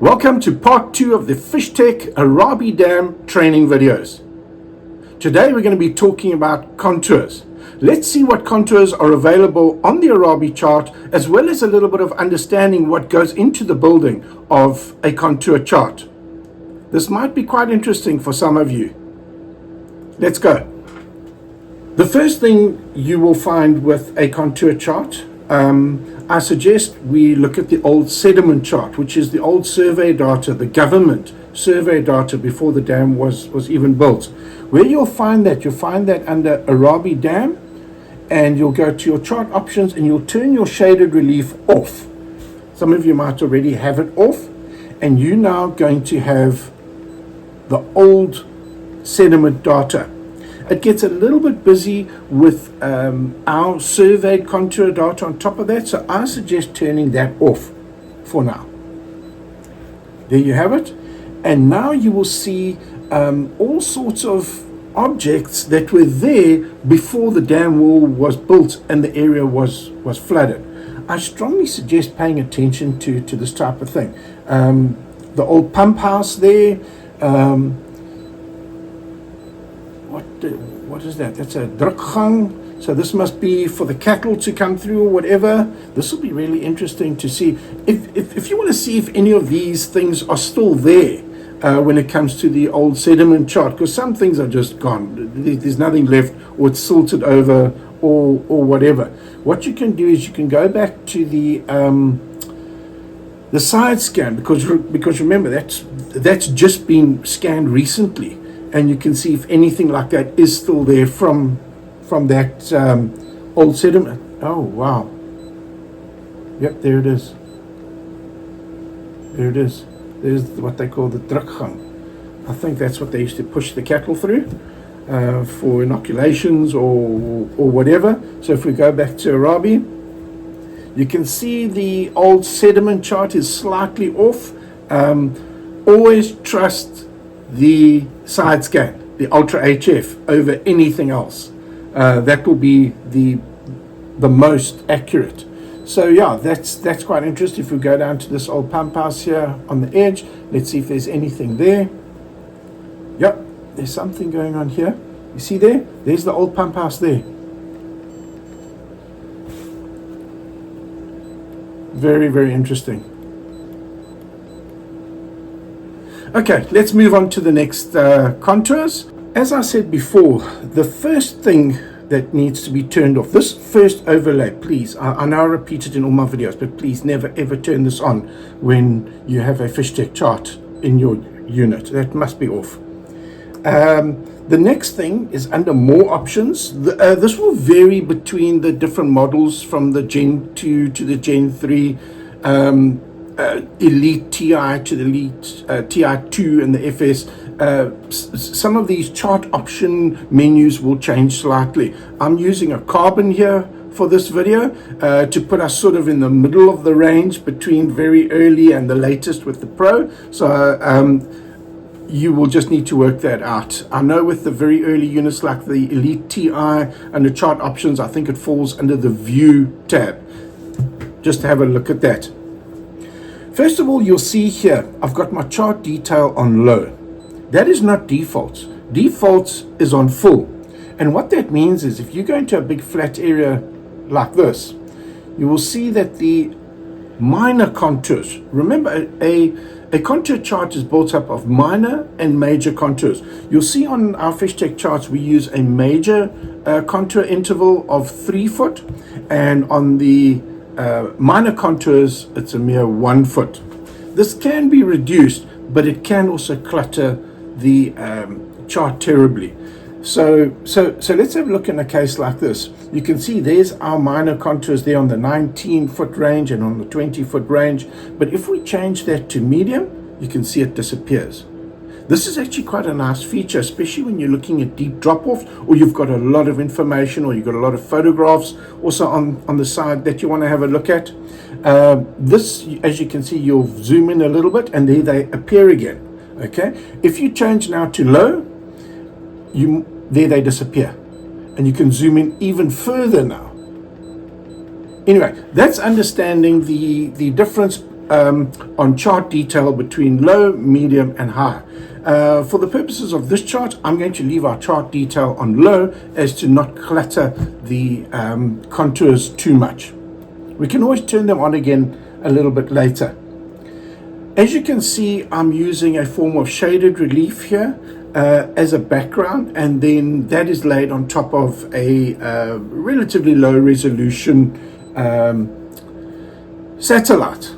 Welcome to part 2 of the FishTec Arabie Dam training videos. Today we're going to be talking about contours. Let's see what contours are available on the Arabie chart, as well as a little bit of understanding what goes into the building of a contour chart. This might be quite interesting for some of you. Let's go. The first thing you will find with a contour chart, I suggest we look at the old sediment chart, which is the old survey data, the government survey data before the dam was even built. Where you'll find that under Arabie Dam, and you'll go to your chart options and you'll turn your shaded relief off. Some of you might already have it off, and you're now going to have the old sediment data. It gets a little bit busy with our surveyed contour data on top of that, so I suggest turning that off for now. There you have it. And now you will see all sorts of objects that were there before the dam wall was built and the area was flooded. I strongly suggest paying attention to this type of thing. The old pump house there, what is that? That's a drukgang. So this must be for the cattle to come through or whatever. This will be really interesting to see. If you want to see if any of these things are still there when it comes to the old sediment chart, because some things are just gone. There's nothing left, or it's silted over or whatever. What you can do is you can go back to the side scan, because remember that's just been scanned recently. And you can see if anything like that is still there from that old sediment. Oh, wow. Yep, there it is. There it is. There's what they call the drukgang. I think that's what they used to push the cattle through for inoculations or whatever. So if we go back to Arabie, you can see the old sediment chart is slightly off. Always trust the side scan, the Ultra HF, over anything else. That will be the most accurate. So yeah, that's quite interesting. If we go down to this old pump house here on the edge, let's see if there's anything there. Yep, there's something going on here. You see there? There's the old pump house there. Very, very interesting. Okay, let's move on to the next contours. As I said before, the first thing that needs to be turned off, this first overlay, please, I know I repeat it in all my videos, but please never ever turn this on when you have a FishTec chart in your unit. That must be off. The next thing is under more options. This will vary between the different models, from the Gen 2 to the Gen 3, Elite TI to the Elite TI2 and the FS. Some of these chart option menus will change slightly. I'm using a carbon here for this video to put us sort of in the middle of the range between very early and the latest with the Pro. So you will just need to work that out. I know with the very early units like the Elite TI and the chart options, I think it falls under the View tab. Just have a look at that. First of all, you'll see here, I've got my chart detail on low. That is not defaults. Defaults is on full. And what that means is if you go into a big flat area like this, you will see that the minor contours, remember a contour chart is built up of minor and major contours. You'll see on our FishTec charts, we use a major contour interval of 3 foot, and on the minor contours, it's a mere 1 foot. This can be reduced, but it can also clutter the chart terribly. So let's have a look in a case like this. You can see there's our minor contours there on the 19-foot range and on the 20-foot range. But if we change that to medium, you can see it disappears. This is actually quite a nice feature, especially when you're looking at deep drop-offs, or you've got a lot of information, or you've got a lot of photographs also on the side that you want to have a look at. This, as you can see, you'll zoom in a little bit, and there they appear again. Okay, if you change now to low, there they disappear, and you can zoom in even further now. Anyway, that's understanding the difference on chart detail between low, medium, and high. For the purposes of this chart, I'm going to leave our chart detail on low as to not clutter the contours too much. We can always turn them on again a little bit later. As you can see, I'm using a form of shaded relief here as a background, and then that is laid on top of a relatively low resolution satellite.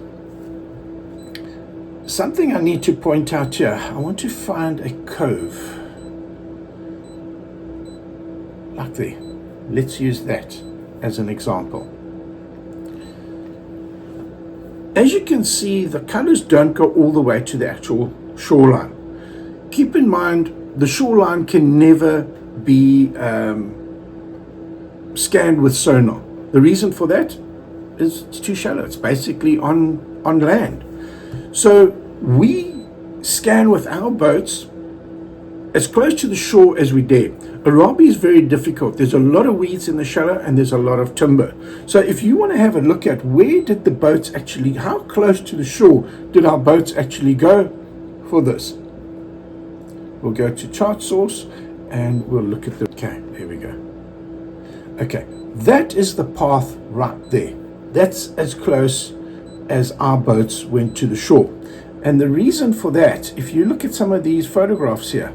Something I need to point out here, I want to find a cove like there. Let's use that as an example. As you can see, the colors don't go all the way to the actual shoreline. Keep in mind, the shoreline can never be scanned with sonar. The reason for that is it's too shallow. It's basically on land. So we scan with our boats as close to the shore as we dare. Arabie is very difficult. There's a lot of weeds in the shallow and there's a lot of timber. So if you want to have a look at where did the boats actually, how close to the shore did our boats actually go for this? We'll go to chart source and we'll look at the, okay, here we go. Okay, that is the path right there. That's as close as our boats went to the shore. And the reason for that, if you look at some of these photographs here,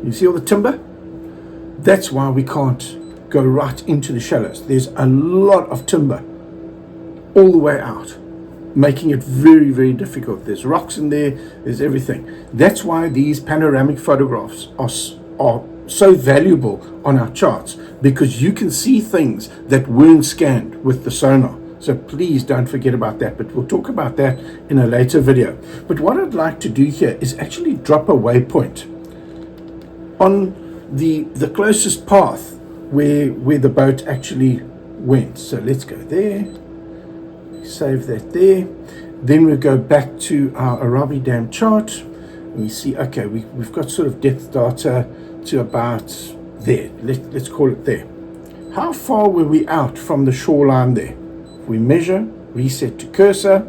you see all the timber? That's why we can't go right into the shallows. There's a lot of timber all the way out, making it very, very difficult. There's rocks in there, there's everything. That's why these panoramic photographs are so valuable on our charts, because you can see things that weren't scanned with the sonar. So please don't forget about that, but we'll talk about that in a later video. But what I'd like to do here is actually drop a waypoint on the closest path where the boat actually went. So let's go there, save that there. Then we'll go back to our Arabie Dam chart, and we see, okay, we've got sort of depth data to about there. Let's call it there. How far were we out from the shoreline there? If we measure, reset to cursor,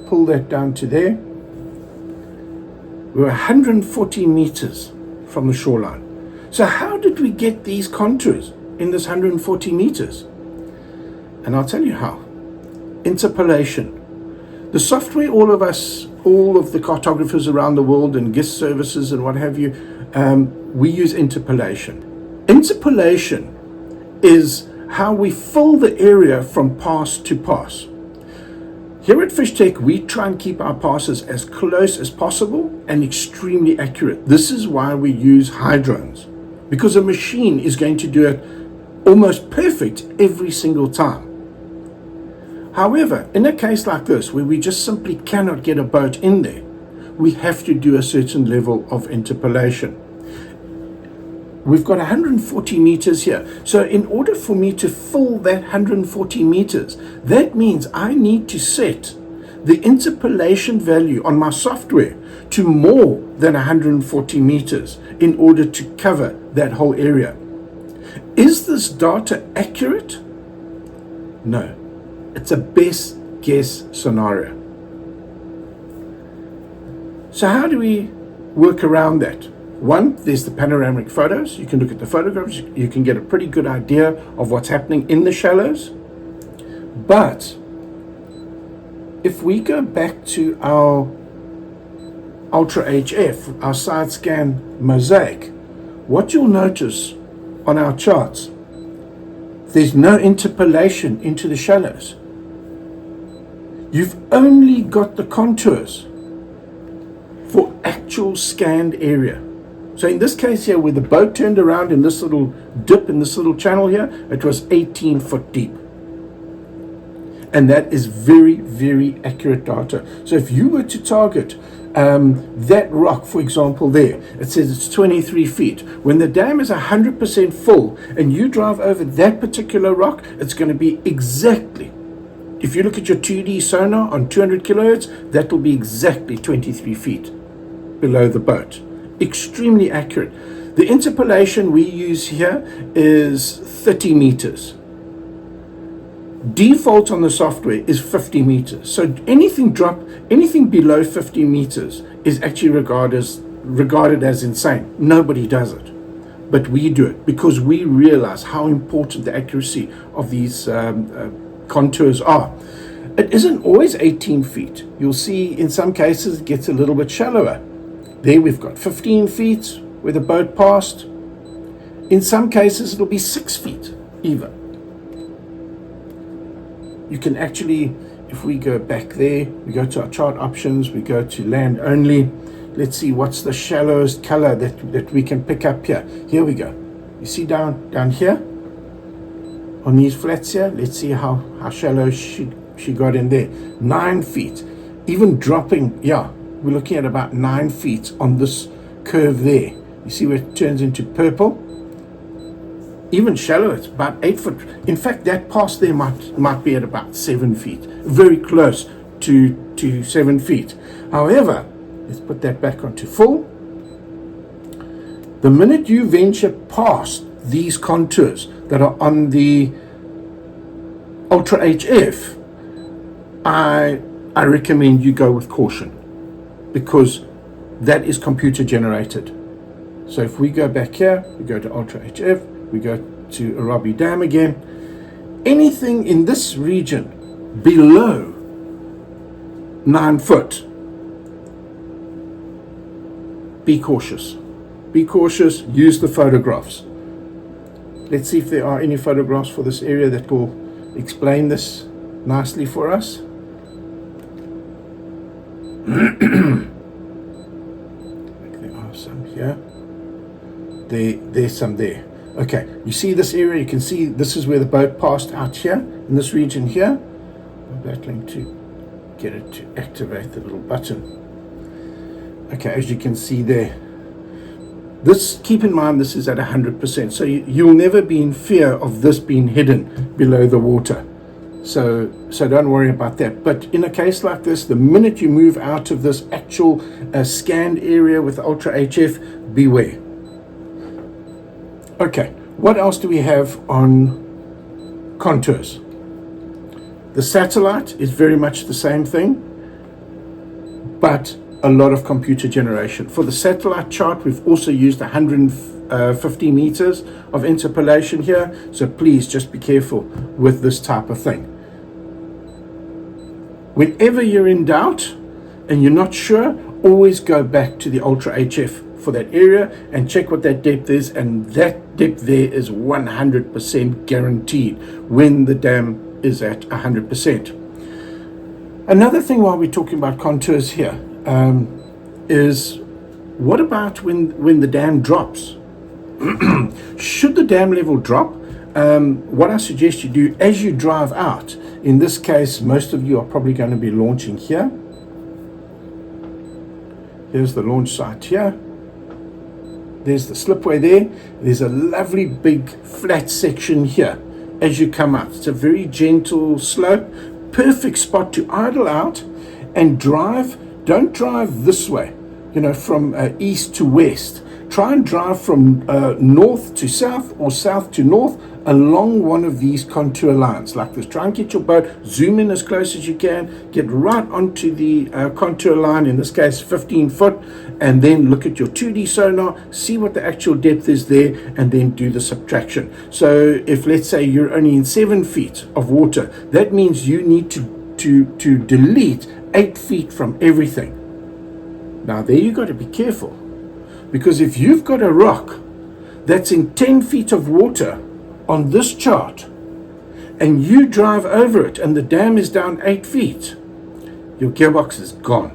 pull that down to there, we're 140 meters from the shoreline. So how did we get these contours in this 140 meters? And I'll tell you how. Interpolation. The software, all of the cartographers around the world and GIS services and what have you, we use interpolation. Interpolation is how we fill the area from pass to pass. Here at FishTec, we try and keep our passes as close as possible and extremely accurate. This is why we use high drones, because a machine is going to do it almost perfect every single time. However, in a case like this, where we just simply cannot get a boat in there, we have to do a certain level of interpolation. We've got 140 meters here. So in order for me to fill that 140 meters, that means I need to set the interpolation value on my software to more than 140 meters in order to cover that whole area. Is this data accurate? No. It's a best guess scenario. So how do we work around that? One, there's the panoramic photos. You can look at the photographs. You can get a pretty good idea of what's happening in the shallows. But if we go back to our Ultra HF, our side scan mosaic, what you'll notice on our charts, there's no interpolation into the shallows. You've only got the contours for actual scanned area. So in this case here, where the boat turned around in this little dip, in this little channel here, it was 18 foot deep. And that is very, very accurate data. So if you were to target that rock, for example, there, it says it's 23 feet. When the dam is 100% full and you drive over that particular rock, it's going to be exactly, if you look at your 2D sonar on 200 kilohertz, that will be exactly 23 feet below the boat. Extremely accurate. The interpolation we use here is 30 meters. Default on the software is 50 meters. So anything below 50 meters is actually regarded as insane. Nobody does it. But we do it because we realize how important the accuracy of these contours are. It isn't always 18 feet. You'll see in some cases it gets a little bit shallower. There we've got 15 feet where the boat passed. In some cases it'll be 6 feet even. You can actually, if we go back there, we go to our chart options, we go to land only. Let's see what's the shallowest color that we can pick up here. Here we go. You see down here on these flats here. Let's see how shallow she got in there. 9 feet. Even dropping, yeah, we're looking at about 9 feet on this curve there. You see where it turns into purple? Even shallower, it's about 8 foot. In fact, that pass there might be at about 7 feet. Very close to 7 feet. However, let's put that back onto full. The minute you venture past these contours that are on the Ultra HF, I recommend you go with caution because that is computer generated. So if we go back here, we go to Ultra HF, we go to Arabie Dam again, anything in this region below 9 foot, be cautious. Be cautious, use the photographs. Let's see if there are any photographs for this area that will explain this nicely for us. There are some here. There's some there. Okay, you see this area, you can see this is where the boat passed out here, in this region here. I'm battling to get it to activate the little button. Okay, as you can see there, this, keep in mind, this is at 100%, so you'll never be in fear of this being hidden below the water. So don't worry about that. But in a case like this, the minute you move out of this actual scanned area with Ultra HF, beware. Okay, what else do we have on contours? The satellite is very much the same thing, but a lot of computer generation. For the satellite chart, we've also used 150 meters of interpolation here, so please just be careful with this type of thing. Whenever you're in doubt and you're not sure, always go back to the Ultra HF for that area and check what that depth is, and that depth there is 100% guaranteed when the dam is at 100%. Another thing while we're talking about contours here is what about when the dam drops? Should the dam level drop, what I suggest you do as you drive out, in this case most of you are probably going to be launching here. Here's the launch site here. There's the slipway there. There's a lovely big flat section here as you come out. It's a very gentle slope, perfect spot to idle out and drive. Don't drive this way, you know, from east to west. Try and drive from north to south or south to north along one of these contour lines like this. Try and get your boat, zoom in as close as you can, get right onto the contour line, in this case 15 foot, and then look at your 2D sonar, see what the actual depth is there, and then do the subtraction. So if, let's say, you're only in 7 feet of water, that means you need to delete 8 feet from everything. Now there you got to be careful, because if you've got a rock that's in 10 feet of water on this chart and you drive over it and the dam is down 8 feet, your gearbox is gone.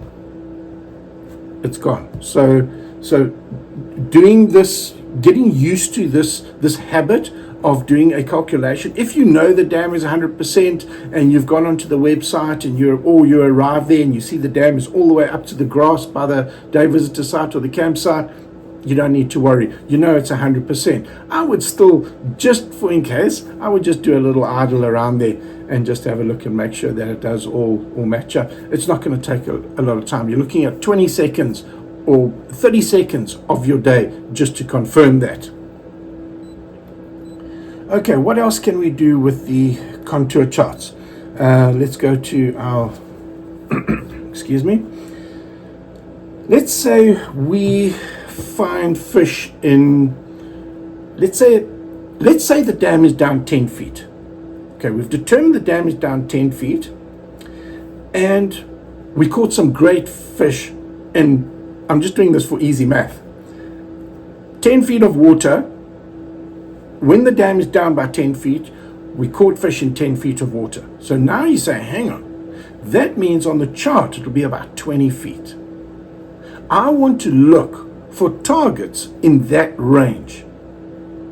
It's gone. So doing this, getting used to this habit of doing a calculation. If you know the dam is 100% and you've gone onto the website and you arrive there and you see the dam is all the way up to the grass by the day visitor site or the campsite, you don't need to worry. You know it's 100%. I would still, just for in case, I would just do a little idle around there and just have a look and make sure that it does all match up. It's not going to take a lot of time. You're looking at 20 seconds or 30 seconds of your day just to confirm that. Okay, what else can we do with the contour charts. Let's go to our, excuse me. Let's say we find fish in, let's say the dam is down 10 feet. Okay, we've determined the dam is down 10 feet, and we caught some great fish in, I'm just doing this for easy math, 10 feet of water. When the dam is down by 10 feet, we caught fish in 10 feet of water. So now you say, hang on, that means on the chart it'll be about 20 feet. I want to look for targets in that range,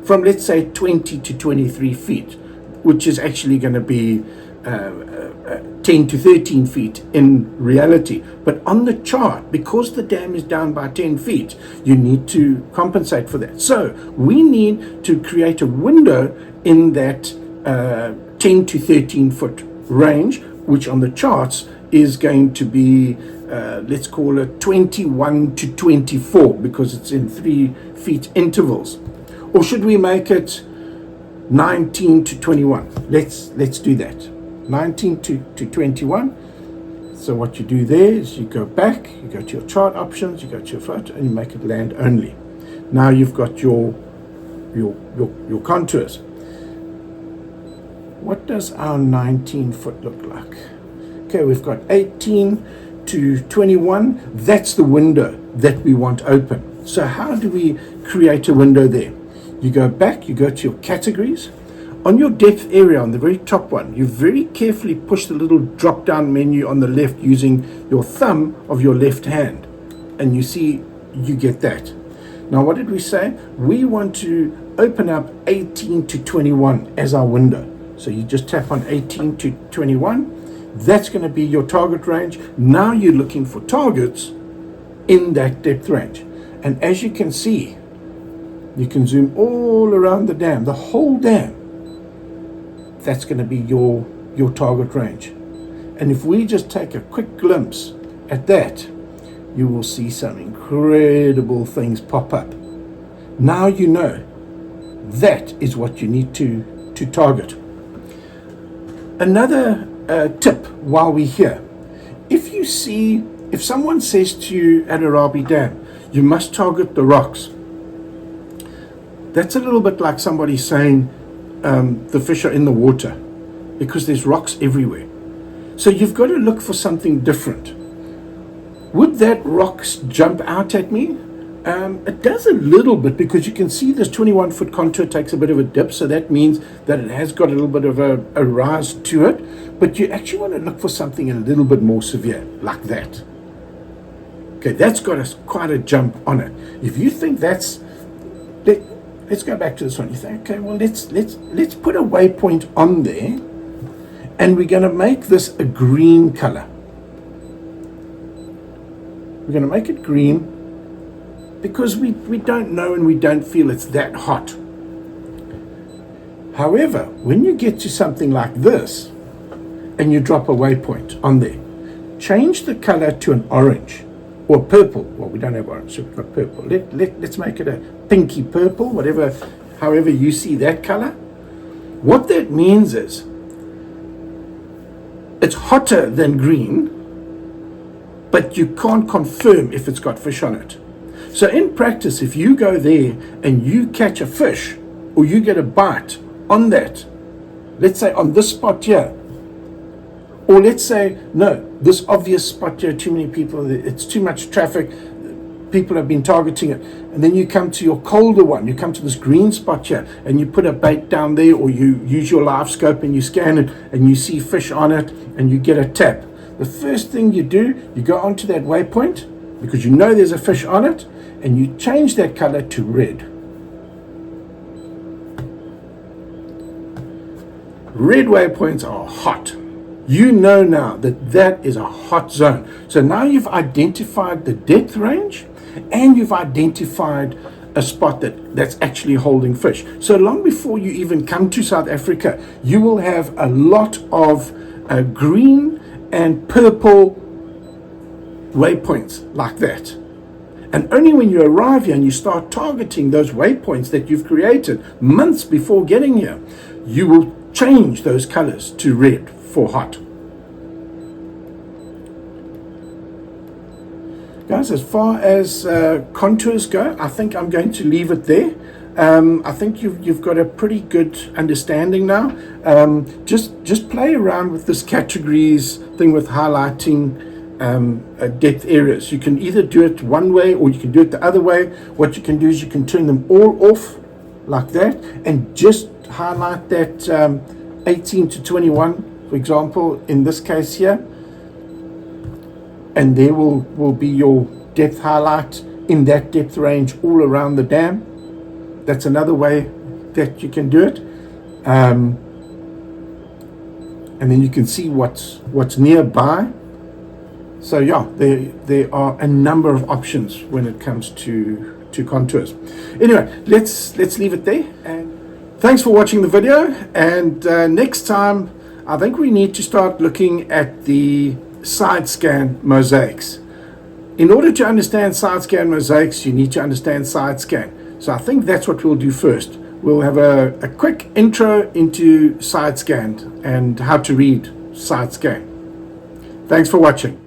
from let's say 20 to 23 feet, which is actually going to be 10 to 13 feet in reality. But on the chart, because the dam is down by 10 feet, you need to compensate for that. So we need to create a window in that 10 to 13 foot range, which on the charts is going to be, let's call it 21 to 24, because it's in 3 feet intervals. Or should we make it 19 to 21? Let's do that. 19 to 21. So what you do there is you go back, you go to your chart options, you go to your photo, and you make it land only. Now you've got your contours. What does our 19 foot look like? Okay, we've got 18 to 21. That's the window that we want open. So how do we create a window there? You go back, you go to your categories. On your depth area, on the very top one, you very carefully push the little drop down menu on the left using your thumb of your left hand. And you see, you get that. Now, what did we say? We want to open up 18 to 21 as our window. So you just tap on 18 to 21. That's going to be your target range. Now you're looking for targets in that depth range. And as you can see, you can zoom all around the dam, the whole dam. That's going to be your target range. And if we just take a quick glimpse at that, you will see some incredible things pop up. Now you know that is what you need to target. Another tip while we're here, if someone says to you at Arabie Dam, you must target the rocks, that's a little bit like somebody saying the fish are in the water, because there's rocks everywhere. So you've got to look for something different. Would that rocks jump out at me? It does a little bit, because you can see this 21 foot contour takes a bit of a dip, so that means that it has got a little bit of a rise to it. But you actually want to look for something a little bit more severe, like that. Okay, that's got quite a jump on it. If you think that's, let's go back to this one. You think, okay, well, let's put a waypoint on there, and we're going to make this a green color. We're going to make it green because we don't know and we don't feel it's that hot. However, when you get to something like this and you drop a waypoint on there, change the color to an orange or purple. Well, we don't have orange, so we've got purple. Let's make it a pinky purple, whatever, however you see that color. What that means is it's hotter than green, but you can't confirm if it's got fish on it. So in practice, if you go there and you catch a fish or you get a bite on that, let's say on this spot here, or let's say, no, this obvious spot here, too many people, it's too much traffic, people have been targeting it, and then you come to your colder one, you come to this green spot here, and you put a bait down there, or you use your live scope and you scan it, and you see fish on it, and you get a tap. The first thing you do, you go onto that waypoint, because you know there's a fish on it, and you change that color to red. Red waypoints are hot. You know now that that is a hot zone. So now you've identified the depth range, and you've identified a spot that's actually holding fish. So long before you even come to South Africa, you will have a lot of green and purple waypoints like that. And only when you arrive here and you start targeting those waypoints that you've created months before getting here, you will change those colors to red for hot. Guys, as far as contours go, I think I'm going to leave it there. I think you've got a pretty good understanding now. Just play around with this categories thing with highlighting depth areas. You can either do it one way or you can do it the other way. What you can do is you can turn them all off like that and just highlight that 18 to 21, for example, in this case here. And there will be your depth highlight in that depth range all around the dam. That's another way that you can do it. And then you can see what's nearby. So yeah, there are a number of options when it comes to contours. Anyway, let's leave it there. And thanks for watching the video. And next time, I think we need to start looking at the side scan mosaics. In order to understand side scan mosaics, you need to understand side scan. So I think that's what we'll do first. We'll have a quick intro into side scan and how to read side scan. Thanks for watching.